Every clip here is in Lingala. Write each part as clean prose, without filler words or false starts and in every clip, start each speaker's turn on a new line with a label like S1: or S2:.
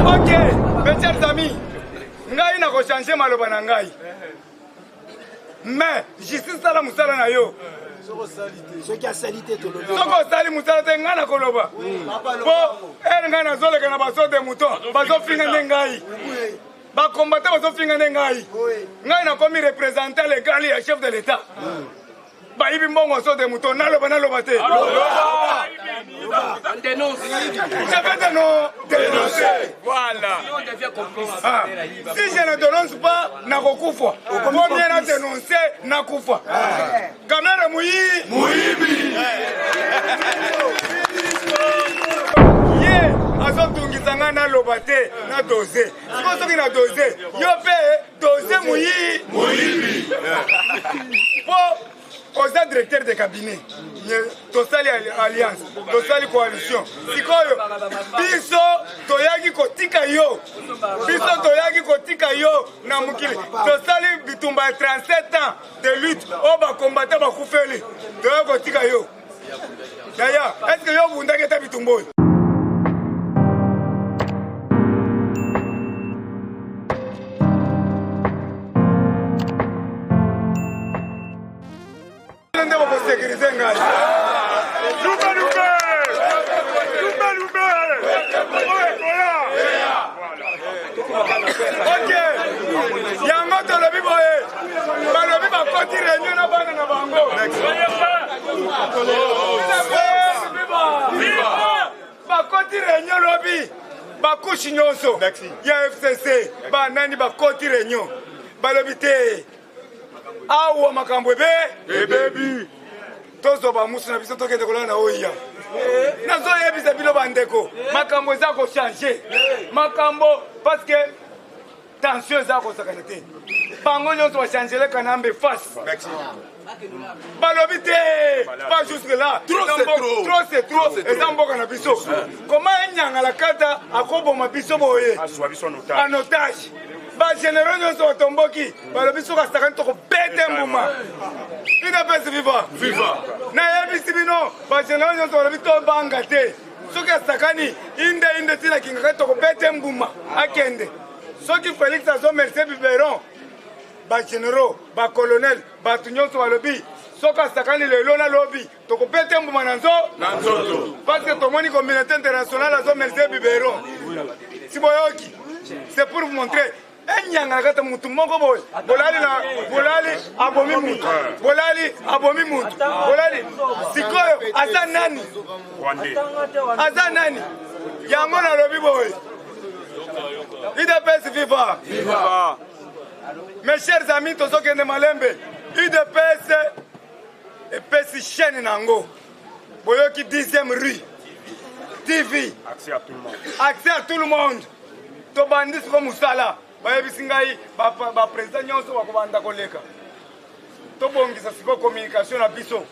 S1: Ok, mes chers amis, ngai na ko changer maloba na ngai. Mais justice sala musala na yo.
S2: Ce qui a salité te le
S1: Soko sali musala te ngana koloba. Po ngai na zole kana baso de mouton, baso finga ngai. Ba combattre baso finga ngai. Ngai na komi représenter légal ya chef de l'état. Ba ibi mbongo so de mouton naloba te.
S3: On dénonce.
S1: Je vais dénoncer.
S3: Voilà. On devient complice.
S1: Si je ne dénonce pas, nakokufa. Combien na dénoncer, nakufa. Kamera muyibi. Ye, azotungisa na lobate na doze. Siko soki na doze, yo pe doze muyibi. Po Oza directeur de cabinet, tosali alliance, tosali coalition. Sikoyo, biso toyaki kotika yo na mukili. Tosali bitumba 37 ans de lutte, oba combattant ba kufeli. Toyaki kotika yo. D'ailleurs, est-ce que yo bundaki ta bitumbo? Ok, yango tolobi boye, balobi bakoti réunion na bana na bango. Bakoti réunion lobi, bakushi nyonso ya FCC, banani bakoti réunion, balobi te. Awa makambo bebi. Tozo ba musu na biso tokende kolana na oya. Nazo yebisa bilo bandeko. Makambo za ko changer. Makambo parce que tension za ko sakanete. Bango nyonso va changer le kanambe face. Balobité, pas jusque là. Trop c'est trop. Et ça mboka na biso. Comment nyanga la kata akobo mabiso boye. En otage. Ba généraux nyonso tomboki. Balobiso ka sakani to ko bete mbuma. Ina pesi viva. Na yebisi bino ba généraux nyonso balobito banga te. Soki sakani inde tina kinga to ko bete mbuma akende. Soki Félix azo merci biberon. Ba généraux, ba colonel, ba tunyonso balobi. Soka sakani lelo na lobby to ko bete mbuma na nzoto. Parce que to moni communauté internationale azo merci biberon. Siboyoki. C'est pour vous montrer. Enyanga kata mutu moko boy. Bolali abomi mutu. Bolali sikoyo asa nani? Yango na lobi boy. UDPS viva. Mes chers amis, tozo kende malembe. UDPS epesi chaîne nango. Boyoki 10e rue. TV. Accès à tout le monde. To bandis ko musala. Bayebisingai ba président nyonso bakobanda koleka. To bongisa siko communication na biso.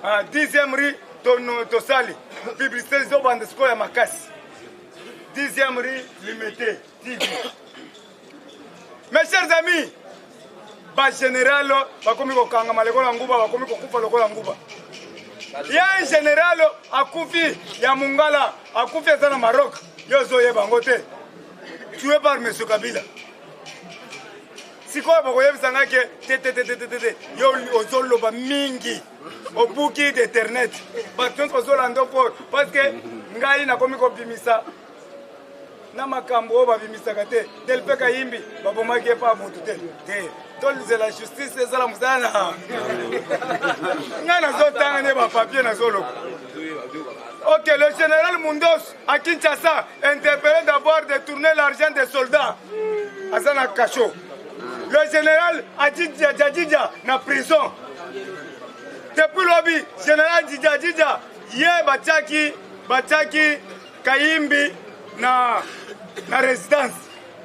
S1: 10e rue to sali. Publicité zo bande siko ya makasi. 10e rue limité TV. Mes chers amis, ba général bakomi ko kanga maleko la nguba bakomi ko kufa lokola nguba. Ya un général akufi ya Mungala akufi sana Maroc. Yo zoye bangote. Tué par M. Kabila. Si quoi, vous voyez, vous savez que yo ozolo ba mingi au bouki d'internet. Parce que ngai na komi ko bimisa na makambo ba bimisa kate del peka yimbi ba bomaki pa mutu te. Tol de la justice c'est la musana. Ngana zo tanga ne ba papier na zolo. Ok, le général Mundos à Kinshasa interpellé d'avoir détourné l'argent des soldats à Zana Kacho. Le général Adjidja na prison. Depuis lobby, général Adjidja, ye Bachaki Kayimbi na résidence.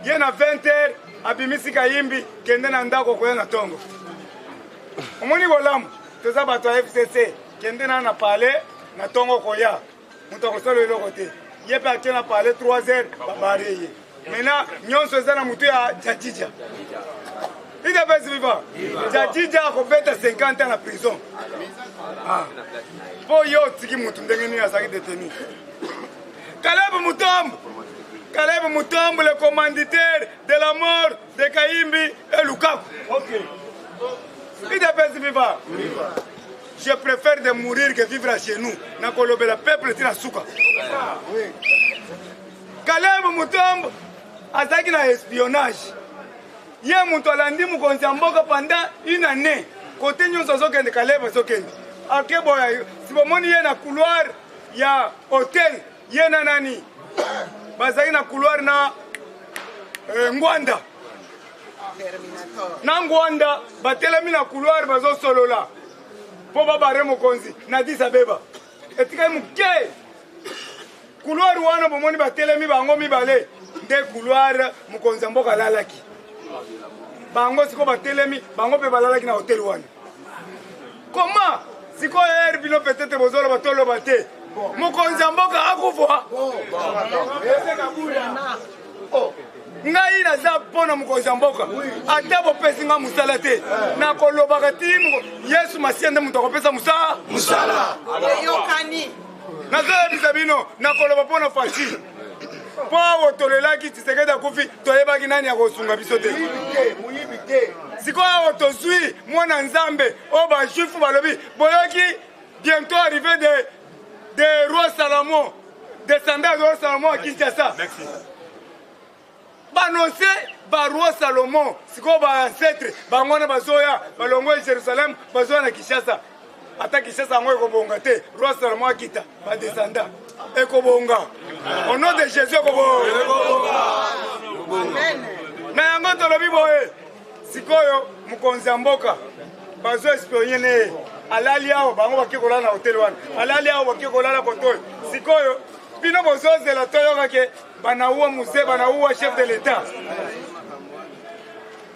S1: Ye na 20h abimisi Kayimbi kende na ndako koya na tongo. Omoni bolamu, toza bato FCC kende na palais na tongo koya. Muto ko solo eloko te. Ye pa kena palais 3h babareye. Maintenant, nyonso zana mutu ya Adjidja. Il est pas vivant. Adjidja a fait 50 ans en prison. Pour yo tiki mutu ndenge ni asaki détenu. Caleb Mutombo. Caleb Mutombo, le commanditaire de la mort de Kaimbi et Lukaku. Ok. Qui t'appelle vivant? Je préfère de mourir que vivre chez nous. Nakolobe le peuple tira souka. Caleb Mutombo azaki na espionnage. Ye muntu alandi mukonzi mboka pendant une année. Côté nyonso zokende Caleb zokende. Akebo si bomoni ye na couloir ya hôtel ye na nani. Bazaki na couloir na Ngwanda. Na Ngwanda batelemi na couloir bazo solola. Po babare mokonzi na Addis Abeba. Etika muke. Couloir wana bomoni batelemi bango mibale nde couloir mokonzi mboka lalaki. Bango siko batelemi bango pe balalaki na hôtel wana. Comment siko herbino peut-être bozolo batolo bate. Mokonzi mboka akufa. Ngai naza pona mokonzi mboka ata bopesi nga musala te nakolobaka ti Yesu Masiya nde mutu akopesa musala
S4: yokani
S1: nazoyebisa bino nakoloba mpona faci mpo otolelaki Tshisekedi akufi toyebaki nani akosunga biso te sikoyo awo tozwi mwana nzambe oyo bajuifu balobi boyoki bientôt arrivé de roi Salomon descendant de roi Salomon à Kinshasa. Banonse ba roi Salomon siko ba ancêtre bangona bazoya balongo Jerusalem bazoya na Kinshasa ata Kinshasa ngo ekobonga te roi Salomon akita ba descendant ekobonga au nom de Jésus ekobonga amen na yango tolobi boye sikoyo mukonzi mboka bazo espionner ne alali awo bango bakikola na hotel wana alali awo bakikola na kotoyo sikoyo bino bozozela toyoka ke banaua musée banaua chef de l'état.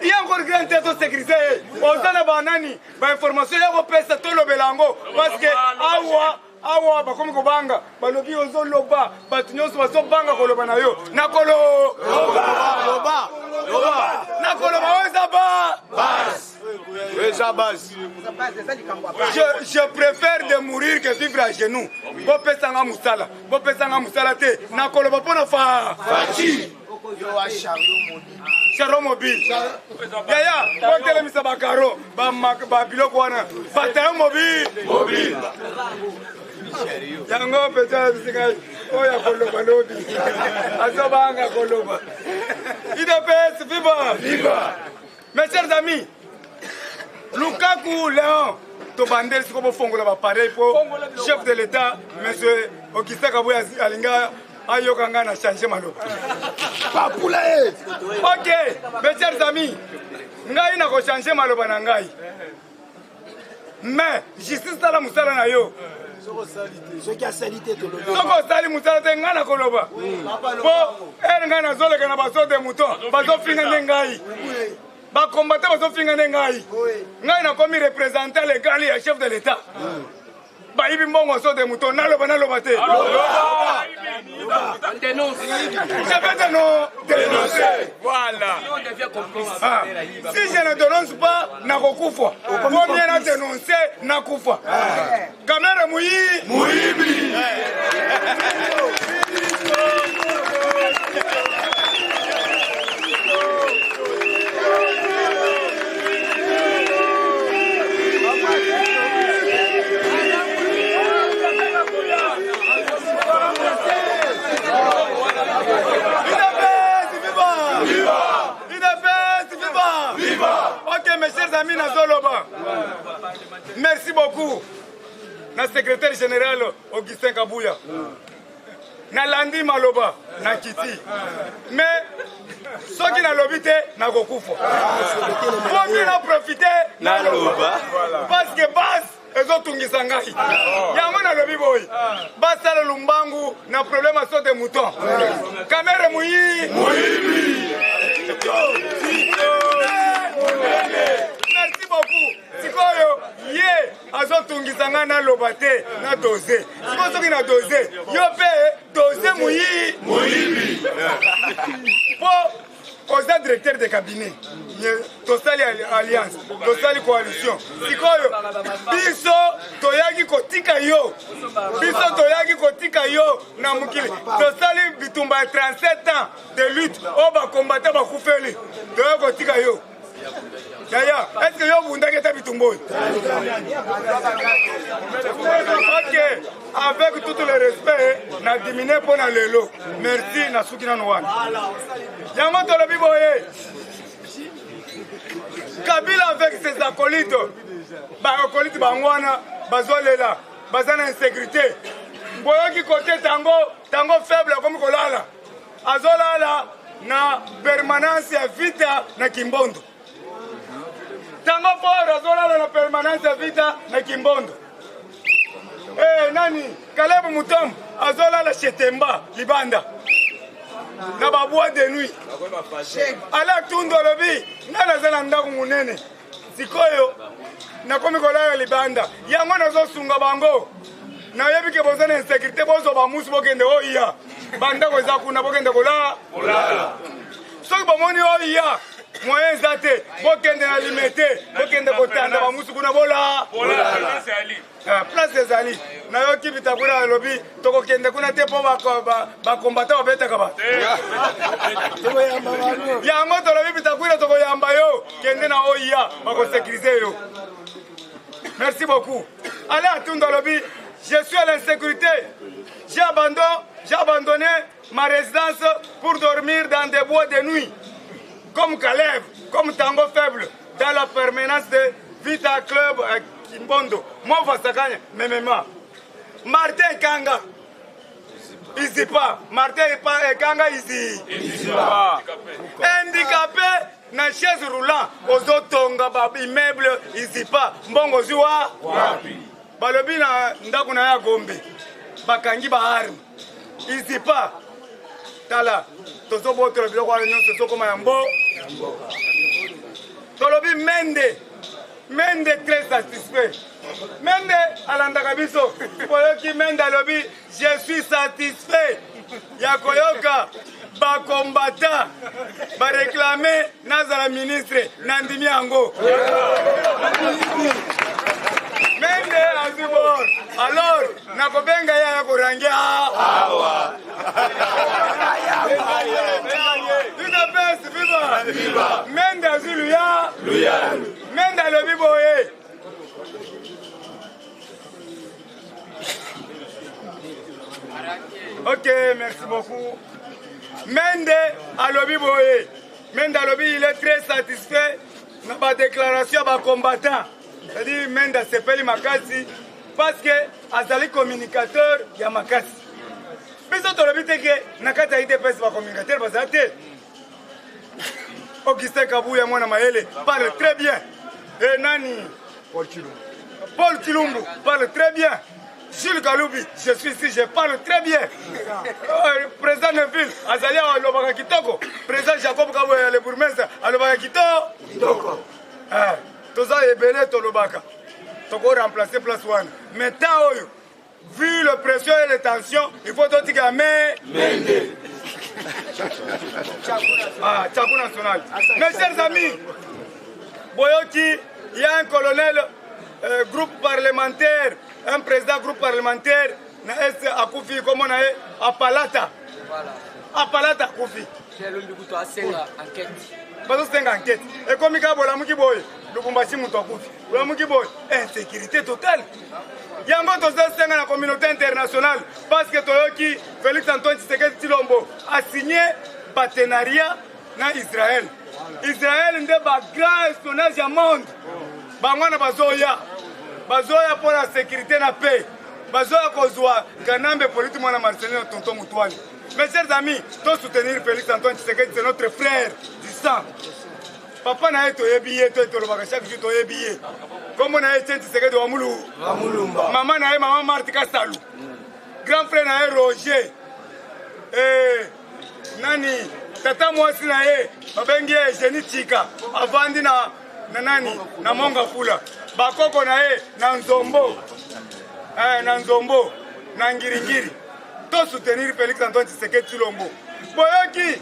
S1: Il y a encore grand tête de sécurité. Ozana banani ba information ya ko pesa tolo belango parce que awa ba komi ko banga balobi ozoloba batunyoso baso banga ko loba na yo nakolo loba nakolo oza bas je préfère de mourir que vivre à genoux. Bo pesanga musala te nakolo ba pona fa fachi charo mobile yaya botelemisa bakaro ba biloko wana batayo mobile yango pesa bisika oya koloba lobi azobanga koloba idps viva mes chers amis Lukaku Léon tobandeli siko bofongola ba pareil po chef de l'état monsieur Augustin Kabuya alinga ayoka nga na changer maloba ok mes chers amis ngai na ko changer maloba na ngai mais justice tala musala na yo
S2: ce qui a salité to lobi
S1: soko sali musala te nga na koloba po nga na zoleka na baso de mouton baso finga ngai ba combattre baso finga ngai ngai na komi représenter légal ya chef de l'état ba ibi mbongo so de mouton naloba te
S3: Dénonce.
S1: Je vais dénoncer. Voilà.
S3: On devient complice.
S1: Si je ne dénonce pas, nakokufa. Combien na dénoncer, nakufa. Kamera muyibi. Ok, mes chers amis, Nazoloba. Merci beaucoup. Na secrétaire général Augustin Kabuya. Na Landi Maloba, na Kiti. Mais ceux qui n'ont l'obité, na Gokoufo. Faut qu'ils en profitent, na Loba. Parce que bas, ils ont tout ngisangai. Yango na lobi boy. Bas sala lumbangu na problème à sauter mouton. Kamera muyibi. Merci beaucoup. Sikoyo ye azotungisa nga na lobate na doze. Siko soki na doze yo pe doze muyibi. Po oza directeur de cabinet tosali alliance tosali coalition sikoyo biso toyaki kotika yo na mokili tosali bitumba ya 37 ans de lutte oyo bakombata bakufeli toyaki kotika yo Yaya, est-ce que vous avez été bitumbo? Ok, avec tout le respect, na diminué pour na lelo. Merci, na soukina nouane. Yamato le biboye. Kabila avec ses acolytes. Acolytes bangwana, bazolela, bazana insécurité. Boyoki côté tango faible comme kolala. Azolala na permanence ya vita na Kimbondo. Tango fora azolala na permanence ya vita na Kimbondo. Nani Caleb Mutombo azolala Chetemba Libanda na babwa de nuit ala tundo lobi nana zala ndako munene sikoyo na komi kolala Libanda yango nazosunga bango na yebi ke bozana insécurité bozo ba musu bokende oya banda ko za kuna bokende kolala soki bomoni oya moyen zate bokende na limité bokende kotanda ba musu kuna bola place des ali na yo kibita kuna lobi toko kende kuna te po ba kombata babetaka ba ya moto lobi bita kuna toko yamba yo kende na oya ba ko sécuriser yo. Merci beaucoup. Allez à Tundo lobi, je suis à l'insécurité. J'ai abandonné ma résidence pour dormir dans des bois de nuit. Comme Caleb, comme Tango Faible, dans la permanence de Vita Club à Kimbondo. Moi, Fasakanya, Memema. Martin Kanga, ici pas. Martin Kanga, ici. Handicapé, na chaise roulant, aux autres immeubles, ici pas. Mbongo Zua, Balobi na Ndakuna ya Gombe, Bakangi Bahari, ici pas. Tala, tozo botre biloko ala nyonso tokoma yango. Tolobi Mende très satisfait. Mende alandaka biso. Koyoki Mende alobi je suis satisfait. Ya koyoka ba combattant ba réclamer nazala ministre nandimi yango. Mende azibor. Alors nakobenga ya korangia awa. Viva! Mende aziluya. Mende alobi boye. Ok, merci beaucoup. Mende alobi boye. Mende alobi il est très satisfait na ba déclaration ba combattant. C'est-à-dire Mende sepeli makasi parce que azali communicateur ya makasi. Biso tolobi teke na kati ya IDPS ba communicateur bazate. Augustin Kabouya Mwana Maele parle très bien. Et Nani Paul Chilumbu parle très bien. Jules Galoubi, je suis ici, je parle très bien. Président Neville, Azalia Alobaka Kitoko. Président Jacob Kabouya, le bourgmestre, Alobaka Kitoko. Toza Ebele Tolobaka. Toko remplacer place one. Maintenant, vu la pression et les tensions, il faut tout dire Mende. Tchakou national. Mes chers amis, Boyoki, il y a un colonel groupe parlementaire, un président groupe parlementaire, à Koufi, comme on a à Palata. À Palata, Koufi.
S3: C'est l'homme du couteau à 5 enquête.
S1: Pas de 5 enquêtes. Et comme il y a un boy, le Kumbashi Moutokoufi, le boy, insécurité totale. Il y a un autre dans la communauté internationale parce que Toyoki, Félix Antoine Tshisekedi Tshilombo a signé partenariat avec Israël. Israël est un grand espionnage au monde. Bangwana bazoya pour la sécurité et la paix. Bazoya kozwa Kanambe politique mwana Marcelino Tonton Moutouani. Mes chers amis, tous soutenir Félix Antoine Tshisekedi, c'est notre frère du sang. Papa n'a été habillé, toi, chaque jour, tu es habillé. Comme on a été Tshisekedi wa Mulumba. Maman n'a été maman Marthe Kassalou. Grand frère n'a été Roger. Nani, tata mwasi na ye, babengi ye Jenny Chika. Avandi na nani, na Monga Fula. Bakoko na ye, na Nzombo. Na Nzombo, na Ngiringiri. Tous soutenir Félix Antoine Tshisekedi Tshilombo. Boyoki.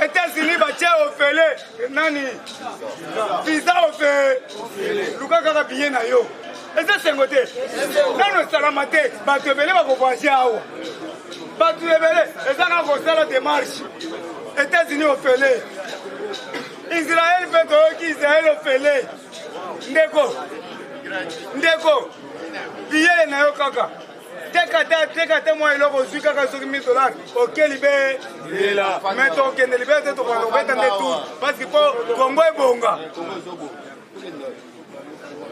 S1: Et États-Unis batie ofele nani visa ofe luka kaka billet na yo eza sengo te nano esalama te bato ebele bakovoyage awa bato ebele eza kaka kosala démarche États-Unis ofele Israël mpe toyoki Israël ofele ndeko billet na yo kaka teka te mwa eloko ozwi kaka soki $1000 okeli be me tokende libe te tokobeta nde tour parce que po Congo ebonga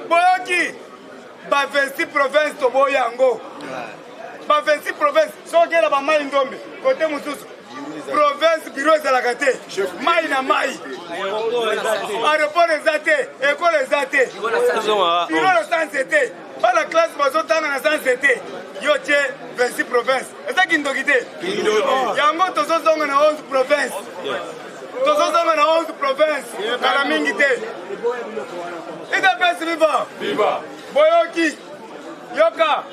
S1: boyoki ba 26 province toboya yango ba 26 province soki ela bamai ndombe kote mosusu province biro ezalaka te mai na mai aéroport eza te ekole eza te biro na sanse te bana classe bazotanga na sanse te yo tie 26 province eza kindoki te yango tozozonga na 11 province tozozonga na 11 province kala mingi te idps viva boyoki yoka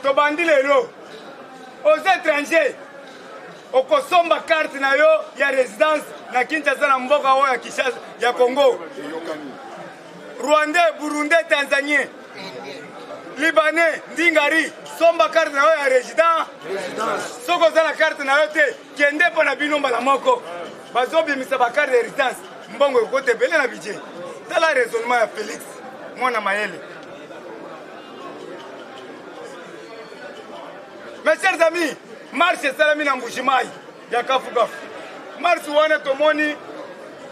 S1: tobandi lelo aux étrangers okosomba carte na yo ya résidence na Kinshasa na mboka oyo ya Kinshasa ya Congo Rwandais, Burundais, Tanzanien Libanais, Ndingari somba carte na yo ya résident soko za na carte na yo te kende pa na bino mbala moko bazobimisa ba carte de résidence mbongo ekote bele na budget tala raisonnement ya Félix mwana mayele. Mes chers amis, marche salami na Mbujimayi ya kafu-kafu. Marche wana tomoni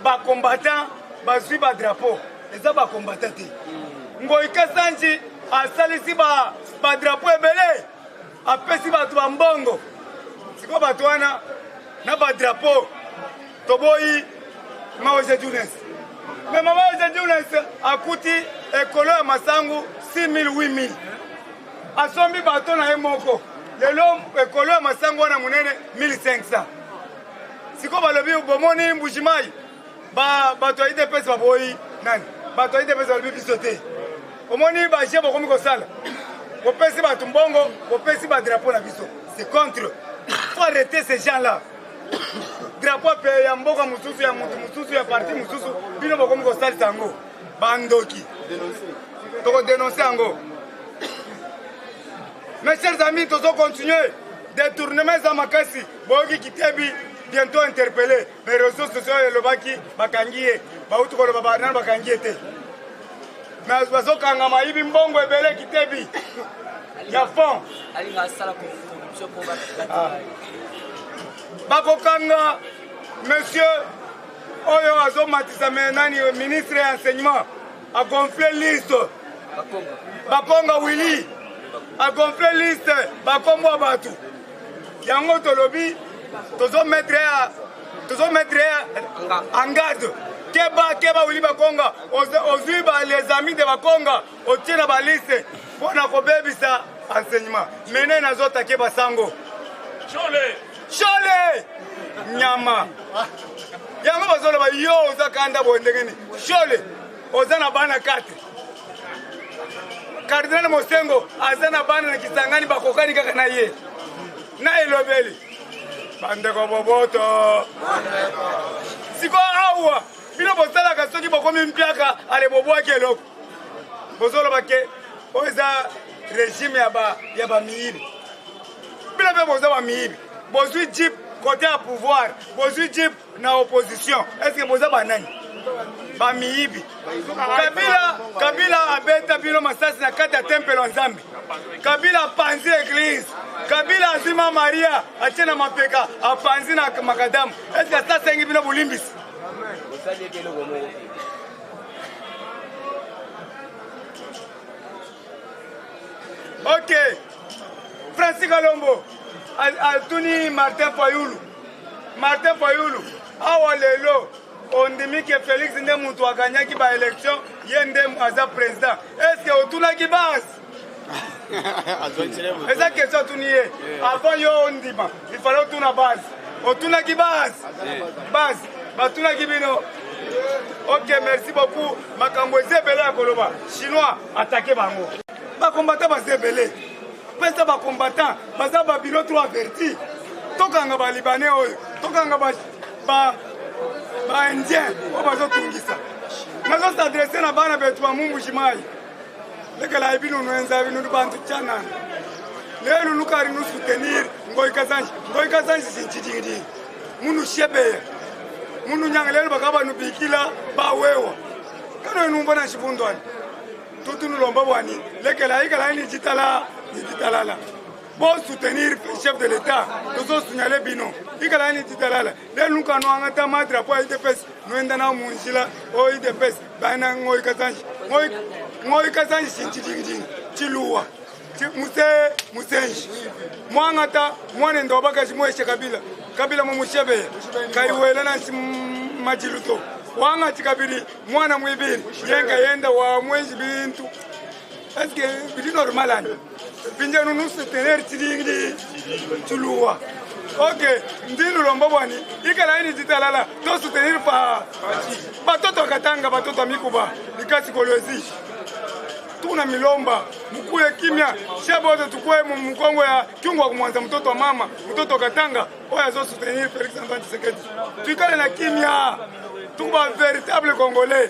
S1: ba combattant bazwi ba drapeau. Eza ba combattant te. Ngoika Sanji asalisi ba drapeau ebele. Apesi ba tuba mbongo. Siko ba tuana na ba drapeau. Toboyi Maoje Jones. Mais Maoje Jones akuti ekolo ya masangu 6000 8000. Asombi bato na emoko. Lelo ekolo ya masango wana munene 1500. Siko balobi bomoni Mbujimayi bato ide pesa baboyi nani bato ide pesa balobi biso te omoni baje bokomi kosala bopesi bato mbongo bopesi ba drapeau na biso c'est contre. Faut arrêter ces gens là. Drapeau pe ya mboka mususu ya mutu mususu ya parti mususu bino bokomi kosalisa yango bandoki toko dénoncer yango. Mes chers amis, tous on continue. Détournement Zamakasi, Bogi Kitebi, bientôt interpellé. Mais les réseaux sociaux et le Baki, Bakangié, Baoutou le Babanan Bakangiété. Mais Bazo Kangama, Ibimbongo et Bele Kitebi. Yafon. Bakokanga, monsieur Oyo Azo Matizamenani, ministre et enseignement, a gonflé liste. Bakonga Willy. A gonflé liste bakombo batu yango tolobi tozo mettre en garde keba Willy Bakonga ozui ba les amis de Bakonga otina ba liste pona ko bebisa enseignement mene nazota keba sango chole nyama yango bazolo ba yo ozakanda bondengeni chole ozana bana 4 Cardinal Mosengo azana bana na Kisangani bakokani kaka na ye na elobeli bandeko boboto siko awa bino bosala ka soki bokomi mpiaka ale bobwaki eloko bozolo bake oza régime ya ba miibi bino pe boza ba miibi bozwi jeep côté à pouvoir bozwi jeep na opposition est-ce que boza banani ba miibi Kabila abeta bino masasi na kati ya temple wa Nzambe. Kabila apanzi église. Kabila azima Maria achena mapeka apanzi na makadamu. Est-ce que ça sengi bino bulimbisi? OK. Francis Kalombo Altuni Martin Fayulu awa lelo on dit que Félix Ndemuntu a gagné qui ba élection yendem aza président. Est-ce que otuna ki base? Eza question tuniye. Avant yo ondima, il fallait otuna base. Otuna ki base? Base. Batuna ki bino. OK, merci beaucoup. Makambo ezebele ya koloba. Chinois attaquer bango. Ba combattant ba zebele. Pesa ba combattant, baza ba bilo trop averti. Tokanga ba libanais oyo. Tokanga ba ba indien o bazo tungisa nazo s'adresser na bana betu ba mungu shimai lekala ibinu nwenza binu bantu chana lelo lukari nu soutenir ngoi kazanji sinchidingi munu shebe munu nyangelelo bakaba nu bikila ba wewa kana numbona shibundwani tutu nulomba bwani lekala ikala ni jitalala bon soutenir le chef de l'État, nous avons signalé Bino. Il y a une petite alala. Les nous quand nous avons un drapeau IDPS, nous avons un monsila au IDPS. Bana ngoi kazanji sinchidingi chiluwa. Musenji. Moi ngata moi ndo bakaji moi Kabila mumushebe. Kaiwela na majiluto. Wanga chikabili mwana mwibiri. Yenga yenda wa mwenji bintu. Est-ce que c'est normal? Pinja nous soutenir tilingi chuluwa. Ok, ndinu lomba bwani. Ikala ini jitalala. To soutenir pa batoto katanga batoto mikuba. Likasi kolwezi. Tuna milomba mkuye kimya. Shabo wote tukue mkongo ya kiungwa kumwanza mtoto wa mama, mtoto katanga. Oya zo soutenir Felix Antoine Tshisekedi. Tuikale na kimya. Tuba véritable Congolais.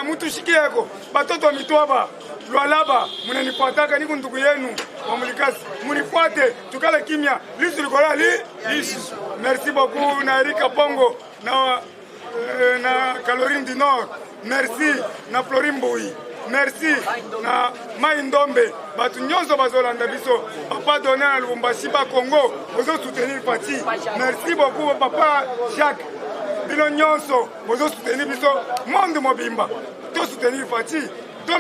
S1: Mutushiki yako. Batoto wa mitwaba. Lwalaba, munanifuataka niko ndugu yenu wa Mulikasi. Munifuate, tukale kimya. Lisu likola lisu. Merci beaucoup na Erika Pongo na Caroline du Nord. Merci na Florine Boui. Merci na Maïndombe. Batu nyonso bazolanda biso. Papa donné à Lubumbashi ba Congo. Bozo soutenir Fati. Merci beaucoup papa Jacques. Bino nyonso bozo soutenir biso. Monde mobimba. To soutenir Fati.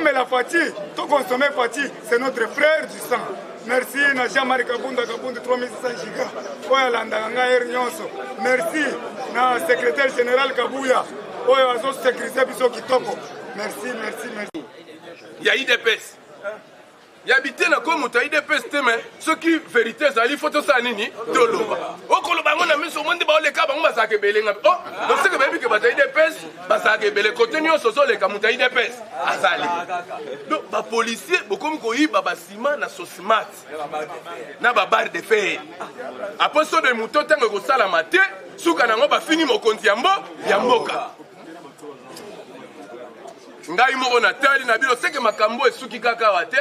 S1: Mais la Fati, tout consommer Fati, c'est notre frère du sang. Merci na Jean-Marie Kabunda 3600 giga. Oya landanga nyonso. Merci na secrétaire général Kabuya. Oya azo sécuriser biso kitoko. Merci.
S4: Il y a IDPS. Il y a habité na comme ta IDPS teme ce qui vérité ça il faut tout ça nini de loba. O koloba ngona miso monde ba ole ka ba ngba sa ke belenga. Oh, donc c'est que baby que ba ta IDPS ba sa ke bele côté nyo soso le ka muta IDPS azali. Donc ba policier beaucoup ko yiba ba ciment na sosmat. Na ba barre de fer. Après ça de mouton tango ko sala maté, suka na ngo ba fini mokonzi ya mboka. Ngai moko na tali na bilo seke makambo esuki kaka wate.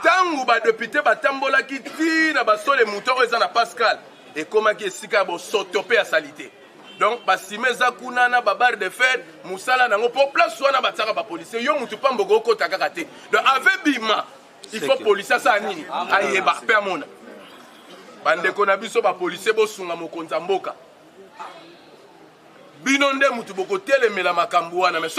S4: Tangu ba député batambola kiti na basole mouton eza na Pascal et comment qui esika bo sotopé à salité. Donc ba simeza kuna na ba barre de fer musala nango pour place wana bataka ba policier yo mutu pambogo ko takaka te. Donc avec bima il faut policier ça nini ayeba pe mona. Bande ko na biso ba policier bo sunga mokonza mboka. Binonde mutu boko telemela makambo wana mais